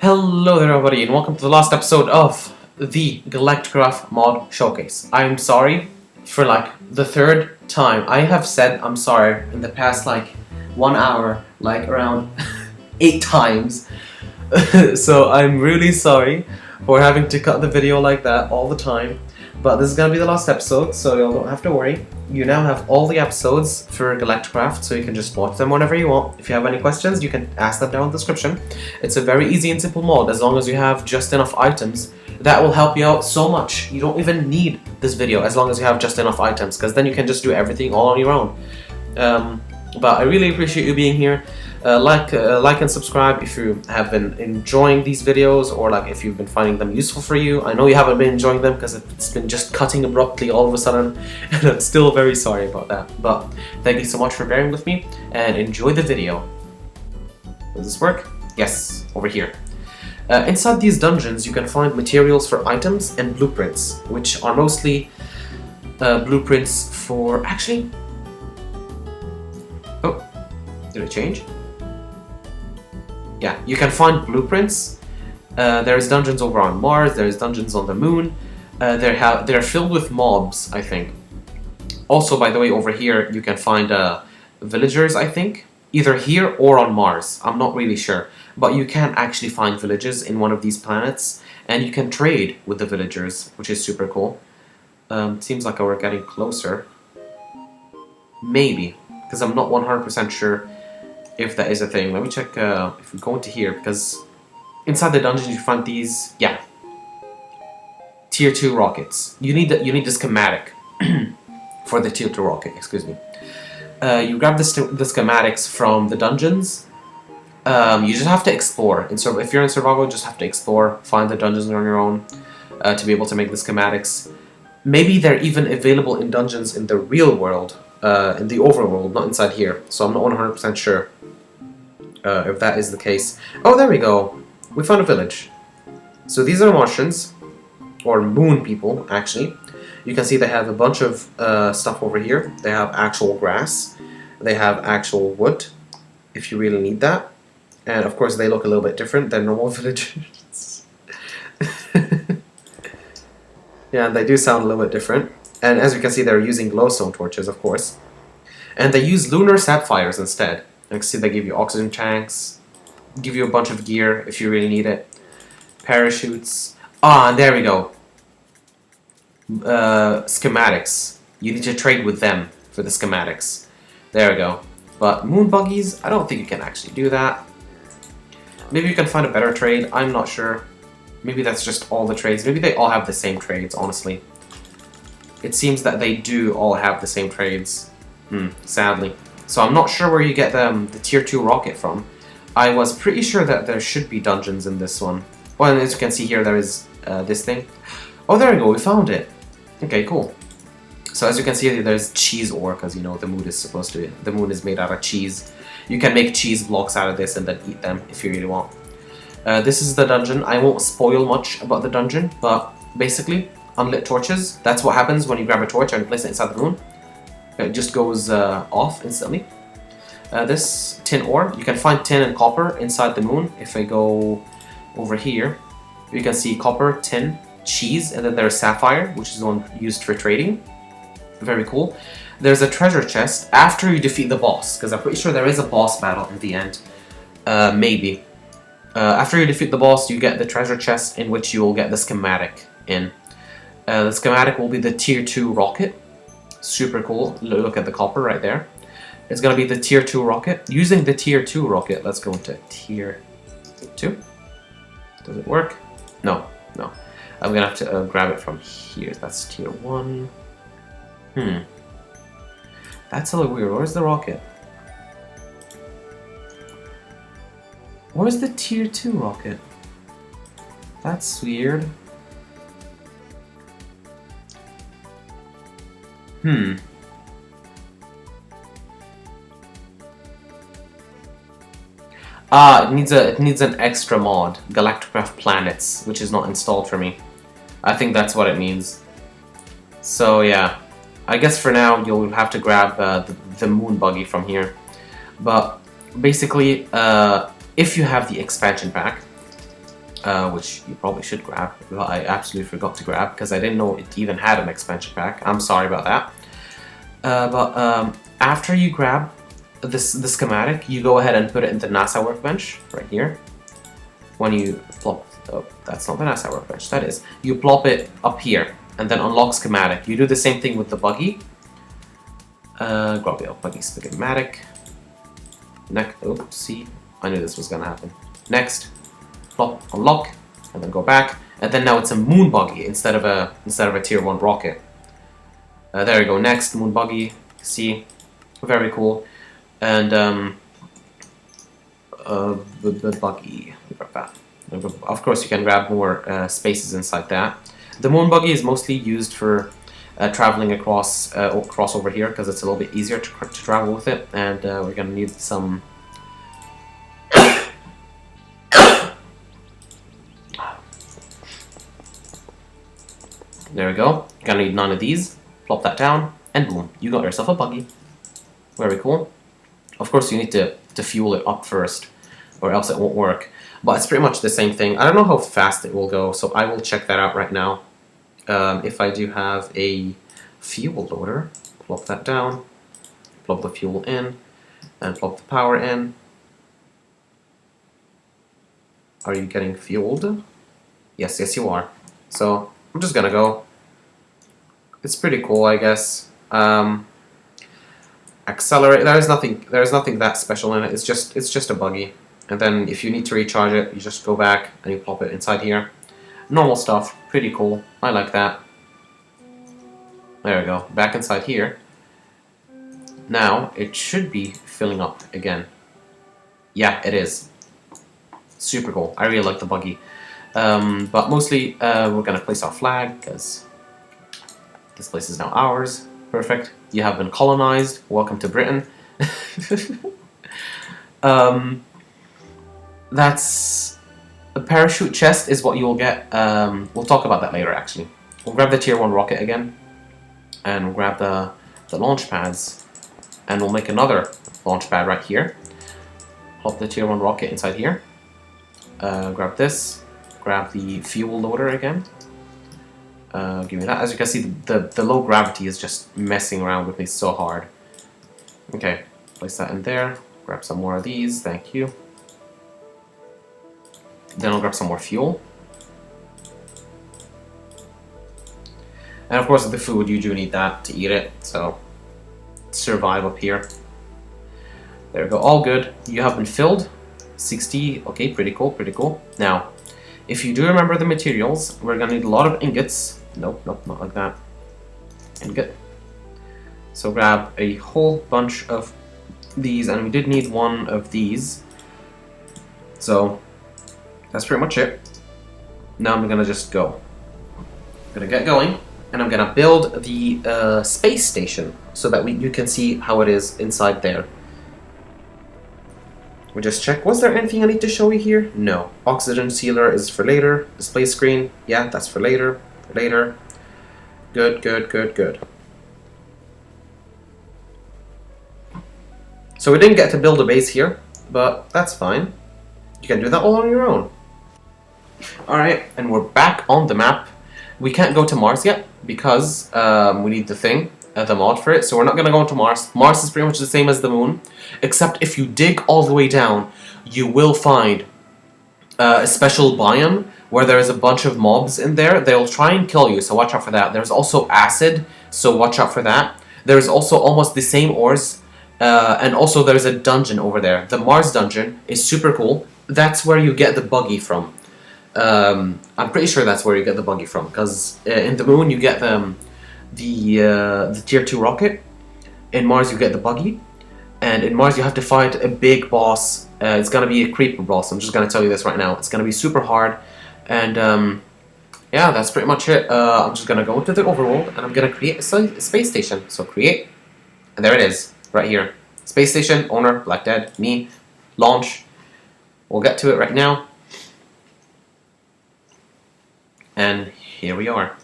Hello there everybody and welcome to the last episode of the Galacticraft mod showcase. I'm sorry for the third time. I have said I'm sorry in the past 1 hour, around 8 times. So I'm really sorry for having to cut the video like that all the time. But this is gonna be the last episode, so y'all don't have to worry. You now have all the episodes for Galacticraft, so you can just watch them whenever you want. If you have any questions, you can ask them down in the description. It's a very easy and simple mod, as long as you have just enough items. That will help you out so much. You don't even need this video, as long as you have just enough items, because then you can just do everything all on your own. But I really appreciate you being here. Like and subscribe if you have been enjoying these videos, or if you've been finding them useful for you. I know you haven't been enjoying them because it's been just cutting abruptly all of a sudden, and I'm still very sorry about that. But thank you so much for bearing with me, and enjoy the video. Does this work? Yes, over here. Inside these dungeons you can find materials for items and blueprints, which are mostly blueprints for... Actually... Oh, did it change? Yeah, you can find blueprints. There's dungeons over on Mars, there's dungeons on the moon. They're filled with mobs, I think. Also, by the way, over here you can find villagers, I think. Either here or on Mars, I'm not really sure. But you can actually find villages in one of these planets, and you can trade with the villagers, which is super cool. It seems like we're getting closer. Maybe, because I'm not 100% sure if that is a thing. Let me check if we go into here, because inside the dungeon you find these, yeah, tier 2 rockets. You need the schematic for the tier 2 rocket, excuse me. You grab the schematics from the dungeons. You just have to explore. If you're in survival, you just have to explore, find the dungeons on your own to be able to make the schematics. Maybe they're even available in dungeons in the real world, in the overworld, not inside here. So I'm not 100% sure if that is the case. Oh, there we go. We found a village. So these are Martians, or moon people, actually. You can see they have a bunch of stuff over here. They have actual grass. They have actual wood, if you really need that. And of course they look a little bit different than normal villagers. Yeah, they do sound a little bit different. And as you can see, they're using glowstone torches, of course. And they use lunar sapphires instead. You can see they give you oxygen tanks, give you a bunch of gear if you really need it. Parachutes. Ah, and there we go. Schematics. You need to trade with them for the schematics. There we go. But moon buggies, I don't think you can actually do that. Maybe you can find a better trade, I'm not sure. Maybe that's just all the trades. Maybe they all have the same trades, honestly. It seems that they do all have the same trades. Sadly. So I'm not sure where you get the tier 2 rocket from. I was pretty sure that there should be dungeons in this one. Well, and as you can see here, there is this thing. Oh, there we go, we found it. Okay, cool. So as you can see, there's cheese ore, because you know the moon is made out of cheese. You can make cheese blocks out of this and then eat them if you really want. This is the dungeon. I won't spoil much about the dungeon, but basically, unlit torches. That's what happens when you grab a torch and place it inside the moon. It just goes off instantly. This tin ore, you can find tin and copper inside the moon. If I go over here, you can see copper, tin, cheese, and then there's sapphire, which is the one used for trading. Very cool. There's a treasure chest after you defeat the boss, because I'm pretty sure there is a boss battle in the end. Maybe. After you defeat the boss, you get the treasure chest in which you will get the schematic in. The schematic will be the tier 2 rocket. Super cool. Look at the copper right there. It's going to be the tier 2 rocket. Using the tier 2 rocket, let's go into tier 2. Does it work? No, no. I'm going to have to grab it from here. That's tier 1. That's a little weird. Where's the rocket? Where's the tier 2 rocket? That's weird. It needs an extra mod, Galacticraft Planets, which is not installed for me. I think that's what it means. So yeah, I guess for now you'll have to grab the moon buggy from here. But basically, if you have the expansion pack, which you probably should grab. Well, I absolutely forgot to grab because I didn't know it even had an expansion pack. I'm sorry about that. But after you grab the schematic, you go ahead and put it in the NASA workbench right here. When you plop, oh, that's not the NASA workbench, that is. You plop it up here and then unlock schematic. You do the same thing with the buggy. Grab the buggy schematic. Oops, see, I knew this was gonna happen. Next, plop, unlock, and then go back. And then now it's a moon buggy instead of a tier 1 rocket. There we go. Next, moon buggy. See, very cool. And the buggy. Grab that. Of course, you can grab more spaces inside that. The moon buggy is mostly used for traveling across over here because it's a little bit easier to travel with it. And we're gonna need some. There we go. You're gonna need none of these. Plop that down, and boom, you got yourself a buggy. Very cool. Of course, you need to fuel it up first, or else it won't work. But it's pretty much the same thing. I don't know how fast it will go, so I will check that out right now. If I do have a fuel loader, plop that down, plop the fuel in, and plop the power in. Are you getting fueled? Yes, yes you are. So I'm just gonna go. It's pretty cool, I guess. Accelerate. There is nothing that special in it. It's just a buggy. And then if you need to recharge it, you just go back and you plop it inside here. Normal stuff. Pretty cool. I like that. There we go. Back inside here. Now it should be filling up again. Yeah, it is. Super cool. I really like the buggy. But mostly we're gonna place our flag because this place is now ours. Perfect. You have been colonized. Welcome to Britain. That's a parachute chest is what you will get. We'll talk about that later actually. We'll grab the tier 1 rocket again and we'll grab the launch pads and we'll make another launch pad right here. Plop the tier 1 rocket inside here. Grab this. Grab the fuel loader again. Give me that. As you can see, the low gravity is just messing around with me so hard. Okay, place that in there. Grab some more of these. Thank you. Then I'll grab some more fuel. And of course, the food, you do need that to eat it. So, survive up here. There we go. All good. You have been filled. 60. Okay, pretty cool, pretty cool. Now, if you do remember the materials, we're gonna need a lot of ingots. Nope, nope, not like that. Ingot. So grab a whole bunch of these, and we did need one of these. So that's pretty much it. Now I'm gonna just go. I'm gonna get going, and I'm gonna build the space station so that you can see how it is inside there. We just check. Was there anything I need to show you here? No. Oxygen sealer is for later. Display screen. Yeah, that's for later. For later. Good, good, good, good. So we didn't get to build a base here, but that's fine. You can do that all on your own. Alright, and we're back on the map. We can't go to Mars yet because we need the thing. The mod for it, so we're not gonna go into Mars. Mars is pretty much the same as the moon, except if you dig all the way down, you will find a special biome where there's a bunch of mobs in there. They'll try and kill you, so watch out for that. There's also acid, so watch out for that. There's also almost the same ores, and also there's a dungeon over there. The Mars dungeon is super cool. That's where you get the buggy from. I'm pretty sure that's where you get the buggy from, because in the moon you get the tier 2 rocket. In Mars you get the buggy, and in Mars you have to fight a big boss. It's gonna be a creeper boss. I'm just gonna tell you this right now. It's gonna be super hard, and yeah, that's pretty much it. I'm just gonna go into the overworld and I'm gonna create a space station. So create, and there it is, right here. Space station, owner, Black Dead, me, launch. We'll get to it right now. And here we are.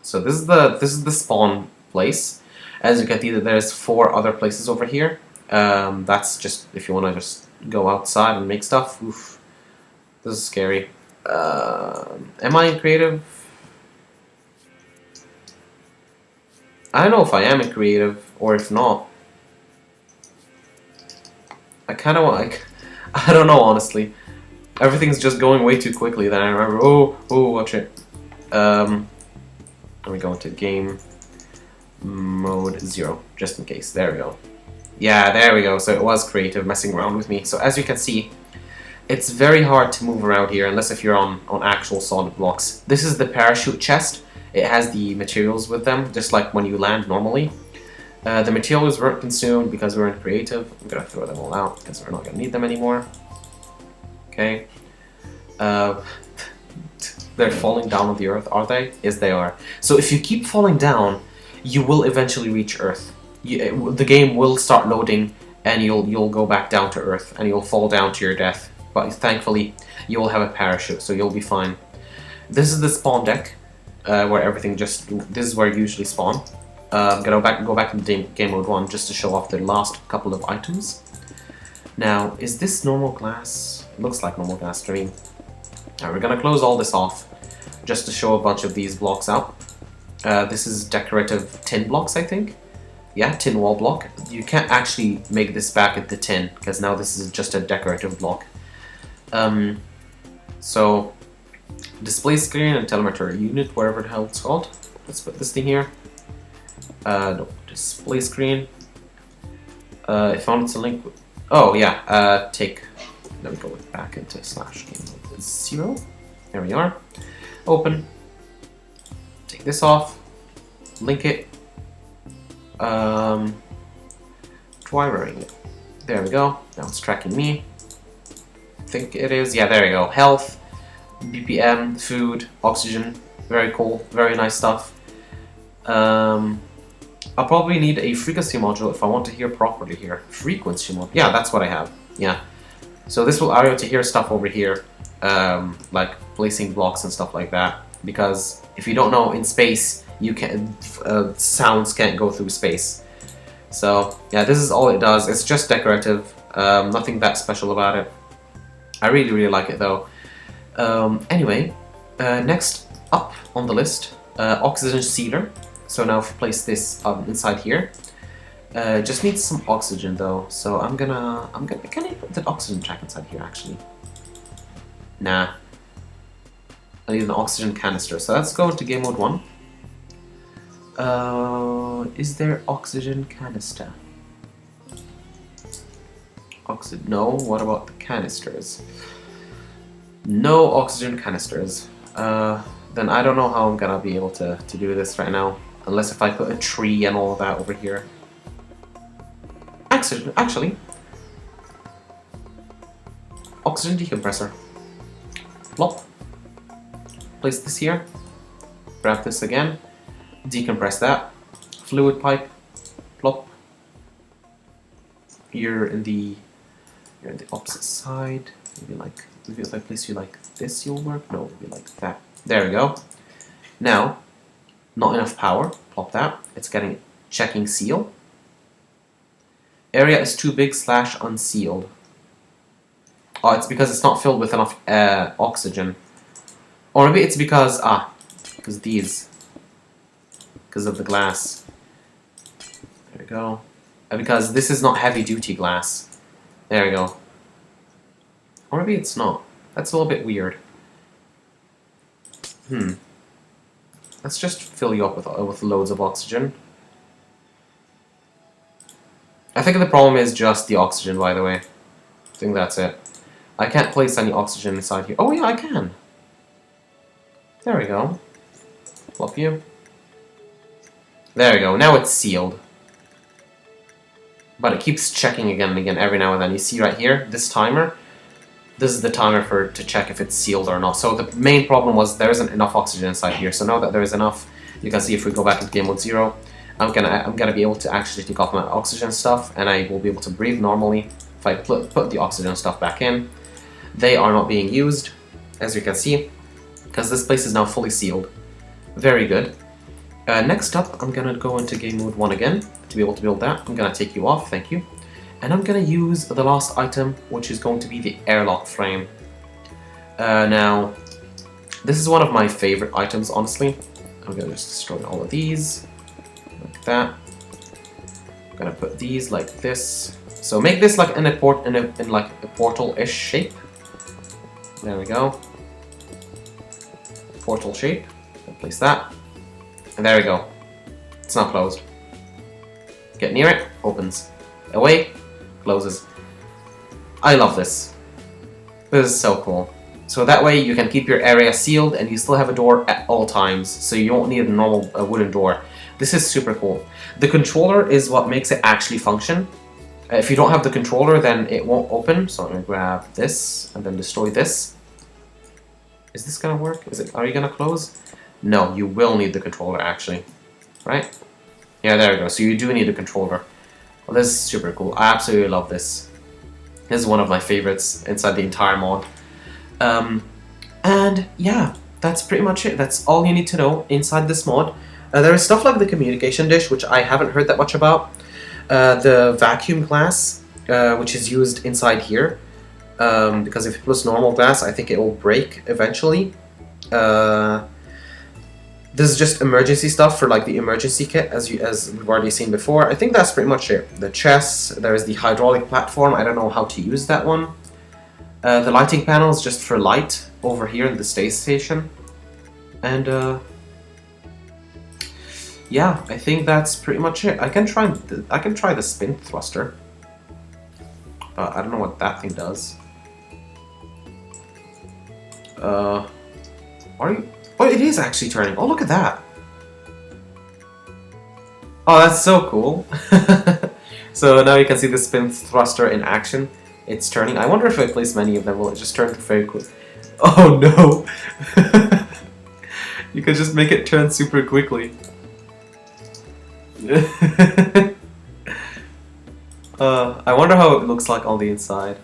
So this is the spawn place. As you can see, that there's 4 other places over here. That's just if you want to just go outside and make stuff. Oof, this is scary. Am I in creative? I don't know if I am in creative or if not. I kind of like. I don't know, honestly. Everything's just going way too quickly that I remember. Oh, watch it. Let me go into game mode 0, just in case. There we go. Yeah, there we go. So it was creative messing around with me. So as you can see, it's very hard to move around here unless if you're on actual solid blocks. This is the parachute chest. It has the materials with them, just like when you land normally. The materials weren't consumed because we're in creative. I'm gonna throw them all out because we're not gonna need them anymore. Okay. They're falling down on the earth, are they? Yes, they are. So if you keep falling down, you will eventually reach Earth. The game will start loading, and you'll go back down to Earth, and you'll fall down to your death. But thankfully, you will have a parachute, so you'll be fine. This is the spawn deck, where everything just. This is where you usually spawn. I'm gonna go back into game mode 1 just to show off the last couple of items. Now, is this normal glass? It looks like normal glass to me. Alright, we're gonna close all this off just to show a bunch of these blocks out. This is decorative tin blocks, I think. Yeah, tin wall block. You can't actually make this back into tin because now this is just a decorative block. So, display screen and telemetry unit, whatever the hell it's called. Let's put this thing here. No, display screen. If I wanted to link with, oh yeah, let me go back into slash game mode 0. There we are. Open. Take this off. Link it. Try wearing it. There we go. Now it's tracking me. I think it is. Yeah, there we go. Health, BPM, food, oxygen. Very cool. Very nice stuff. I'll probably need a frequency module if I want to hear properly here. Frequency module. Yeah, that's what I have. Yeah. So this will allow you to hear stuff over here, like placing blocks and stuff like that. Because if you don't know, in space, you can sounds can't go through space. So yeah, this is all it does. It's just decorative. Nothing that special about it. I really like it though. Anyway, next up on the list, oxygen sealer. So now if we place this inside here, just needs some oxygen though. So can I put the oxygen track inside here actually? Nah. I need an oxygen canister. So let's go into game mode 1. Is there oxygen canister? No, what about the canisters? No oxygen canisters. Then I don't know how I'm gonna be able to do this right now. Unless if I put a tree and all of that over here. Actually. Oxygen decompressor. Plop. Place this here. Grab this again. Decompress that. Fluid pipe. Plop. You're in the opposite side. Maybe if I place you like this, you'll work. No, maybe like that. There we go. Now, not enough power. Plop that. It's checking seal. Area is too big / unsealed. Oh, it's because it's not filled with enough oxygen. Or maybe it's because because of the glass. There we go. Because this is not heavy duty glass. There we go. Or maybe it's not. That's a little bit weird. Let's just fill you up with loads of oxygen. I think the problem is just the oxygen, by the way. I think that's it. I can't place any oxygen inside here. Oh yeah, I can. There we go. Plop you. There we go. Now it's sealed. But it keeps checking again and again every now and then. You see right here, this timer. This is the timer to check if it's sealed or not. So the main problem was there isn't enough oxygen inside here. So now that there is enough, you can see if we go back into game mode 0, I'm gonna be able to actually take off my oxygen stuff, and I will be able to breathe normally. If I put the oxygen stuff back in, they are not being used, as you can see, because this place is now fully sealed. Very good. Next up, I'm gonna go into game mode 1 again to be able to build that. I'm gonna take you off, thank you. And I'm gonna use the last item, which is going to be the airlock frame. Now, This is one of my favorite items, honestly. I'm gonna just destroy all of these, like that. I'm gonna put these like this. So make this like in like a portal-ish shape. There we go. Portal shape. Place that. And there we go. It's now closed. Get near it, opens. Away, closes. I love this. This is so cool. So that way you can keep your area sealed and you still have a door at all times. So you won't need a normal wooden door. This is super cool. The controller is what makes it actually function. If you don't have the controller, then it won't open. So I'm going to grab this and then destroy this. Is this going to work? Are you going to close? No, you will need the controller actually. Right? Yeah, there we go. So you do need a controller. Well, this is super cool. I absolutely love this. This is one of my favorites inside the entire mod. And yeah, that's pretty much it. That's all you need to know inside this mod. There is stuff like the communication dish, which I haven't heard that much about. The vacuum glass, which is used inside here. Because if you put normal glass, I think it will break eventually. This is just emergency stuff for like the emergency kit, as we've already seen before. I think that's pretty much it. The chest, there is the hydraulic platform. I don't know how to use that one. The lighting panel is just for light over here in the space station. And yeah, I think that's pretty much it. I can try the spin thruster. I don't know what that thing does. Are you? Oh, it is actually turning. Oh, look at that. Oh, that's so cool. So now you can see the spin thruster in action. It's turning. I wonder if I place many of them, will it just turn very quick? Oh no! You can just make it turn super quickly. I wonder how it looks like on the inside.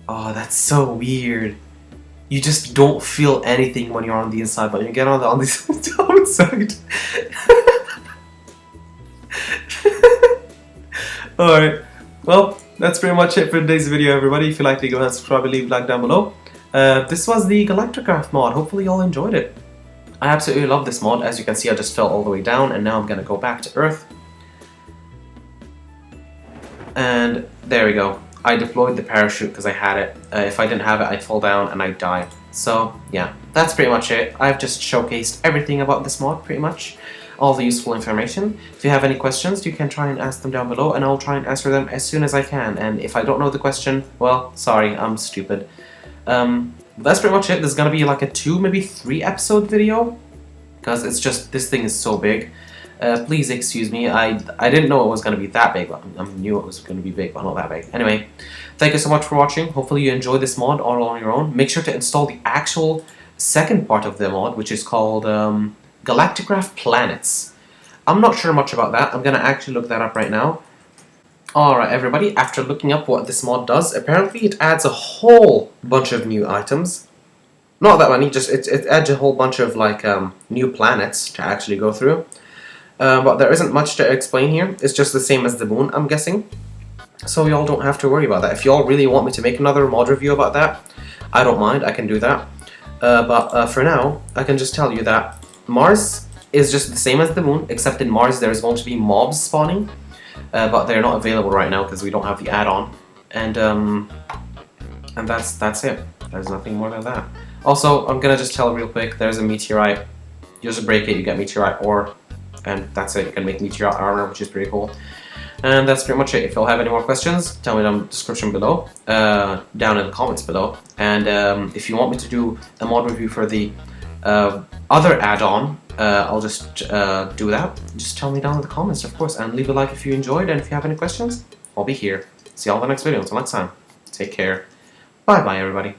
Oh, that's so weird. You just don't feel anything when you're on the inside, but when you get on the outside. Alright, well, that's pretty much it for today's video, everybody. If you liked it, go ahead and subscribe and leave a like down below. This was the Galacticraft mod. Hopefully you all enjoyed it. I absolutely love this mod. As you can see, I just fell all the way down, and now I'm gonna go back to Earth. And there we go. I deployed the parachute because I had it. If I didn't have it, I'd fall down and I'd die. So, yeah, that's pretty much it. I've just showcased everything about this mod, pretty much. All the useful information. If you have any questions, you can try and ask them down below, and I'll try and answer them as soon as I can. And if I don't know the question, well, sorry, I'm stupid. That's pretty much it. This is gonna be like a 2, maybe 3 episode video, because it's just, this thing is so big. Please excuse me, I didn't know it was going to be that big, but I knew it was going to be big, but not that big. Anyway, thank you so much for watching. Hopefully you enjoy this mod all on your own. Make sure to install the actual second part of the mod, which is called Galacticraft Planets. I'm not sure much about that. I'm going to actually look that up right now. Alright everybody, after looking up what this mod does, apparently it adds a whole bunch of new items. Not that many, just it adds a whole bunch of like new planets to actually go through. But there isn't much to explain here. It's just the same as the moon, I'm guessing. So y'all don't have to worry about that. If y'all really want me to make another mod review about that, I don't mind, I can do that. But for now, I can just tell you that Mars is just the same as the moon, except in Mars there's going to be mobs spawning. But they're not available right now because we don't have the add-on. And that's it. There's nothing more than that. Also, I'm gonna just tell real quick, there's a meteorite. You just break it, you get meteorite ore. And that's it, you can make meteorite armor, which is pretty cool. And that's pretty much it. If you'll have any more questions, tell me down in the description below, down in the comments below. And if you want me to do a mod review for the other add-on, I'll just do that. Just tell me down in the comments, of course, and leave a like if you enjoyed, and if you have any questions, I'll be here. See y'all in the next video. Until next time, take care. Bye-bye, everybody.